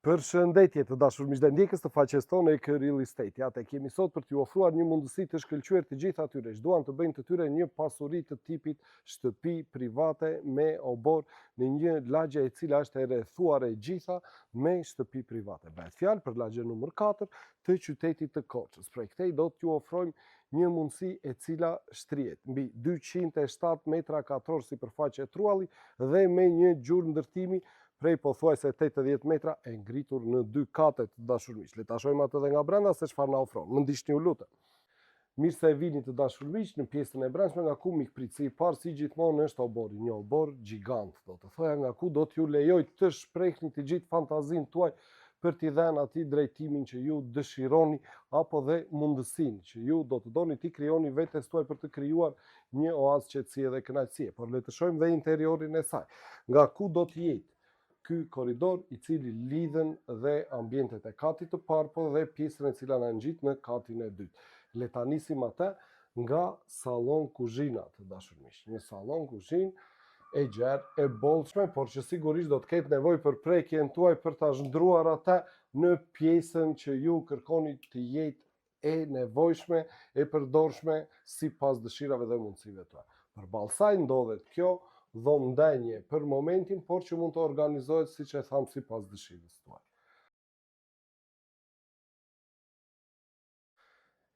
Përshëndetje të dashur miq dhe ndjekës të faqes tonë Ek Real Estate. Ja, tek jemi sot për t'ju ofruar një mundësi të shkëlqyer të gjithë atyre që duan të bëjnë të tyre një pasuri të tipit shtëpi private me obor në një lagje e cila është e rrethuar e gjitha me shtëpi private. Bëhet fjalë për lagjen numër 4 të qytetit të Korçës. Prej këtej do t'ju ofrojmë një mundësi e cila shtrihet mbi 207 metra katror sipërfaqe trualli dhe me një gjurmë ndërtimi prej pothuajse 80 metra e ngritur në 2 kate të dashur miq. Le ta shohim atë edhe nga brenda se çfarë na ofron. Më ndiqni u lutem. Mirë se e vini të dashur miq në pjesën e brendshme, nga ku mikpritësi i parë si gjithmonë është obori, një obor gjigant, do të thoya, nga ku do t'ju lejoj të shprehni të gjithë fantazinë tuaj për t'i dhënë atij drejtimin që ju dëshironi apo dhe mundësinë që ju do të doni t'i krijoni vetes tuaj për të krijuar një oazë qetësie dhe kënaqësie. Por le të shohim dhe interiorin e saj. Nga ku do të jetë ky korridor i cili lidhen dhe ambientet e katit të parë, po dhe pjesën e cila na ngjit në katin e dytë. Le ta nisim atë nga sallon kuzhina të dashur miq. Një sallon kuzhinë e gjerë, e bollshme, por që sigurisht do të ketë nevojë për prekjen tuaj për ta zhndruar atë në pjesën që ju kërkoni të jetë e nevojshme, e përdorshme sipas dëshirave dhe mundësive tuaja. Përballë saj ndodhet kjo dhomë ndenje për momentin, por që mund të organizohet siç e tham sipas dëshirës tuaj.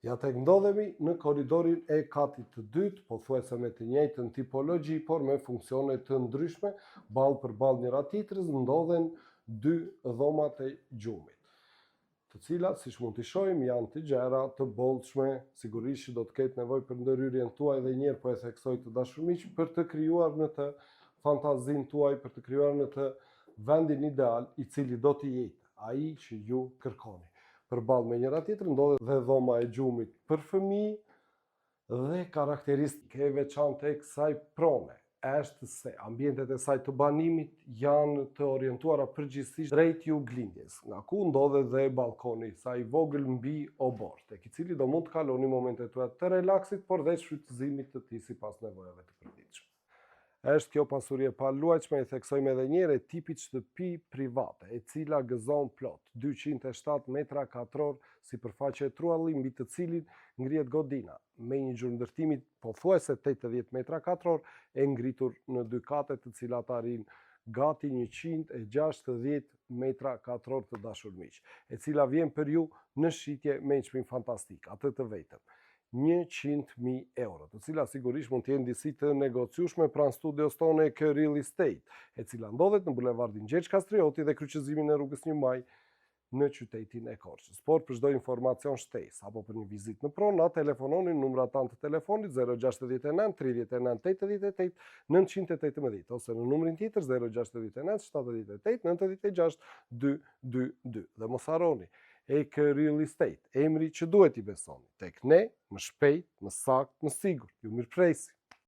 Ja tek ndodhemi në korridorin e katit të dytë, pothuajse me të njëjtën tipologji, por me funksione të ndryshme, ballë për ballë njëra tjetrës ndodhen dy dhomat e gjumit, të cilat, siç mund t'i shohim, janë të gjera, të bollshme, sigurisht që do të ketë nevojë për ndërhyrjen tuaj dhe një herë po e theksoj të dashur miq, për të krijuar në të fantazinë tuaj, për të krijuar në të vendin ideal i cili do të jetë ai që ju kërkoni. Përballë me njëra tjetrën ndodhet dhe dhoma e gjumit për fëmijë dhe karakteristike e veçantë e kësaj prone është se ambientet e saj të banimit janë të orientuara përgjithsisht drejt juglindjes, nga ku ndodhet dhe balkoni i saj i vogël mbi obor, tek i cili do mund të kaloni momentet tuaja të relaksit, por dhe shfrytëzimit të tij sipas nevojave të përditshme. Është kjo pasuri e paluajtshme, i theksojmë edhe një herë, tipit shtëpi private, e cila gëzon plot 207 metra katror sipërfaqe trualli, mbi të cilin ngrihet godina me një gjurmë ndërtimi pothuajse 80 metra katror e ngritur në 2 kate, të cilat arrin gati 160 metra katror të dashur miq, e cila vjen për ju në shitje me një çmim fantastik, atë të vetëm 100.000 euro, të cilat sigurisht mund të jenë disi të negociueshme pranë studios tonë Ek Real Estate, e cila ndodhet në bulevardin Gjergj Kastrioti dhe kryqëzimin e rrugës 1 Maj në qytetin e Korçës. Por për çdo informacion shtesë apo për një vizitë në pronë, na telefononi në numrat tanë të telefonit 069 39 88 918 ose në numrin tjetër 069 78 96 222. Dhe mos harroni, Ek Real Estate, emri që duhet i besoni. Tek ne, më shpejt, më saktë, më sigurt. Ju mirëpresi.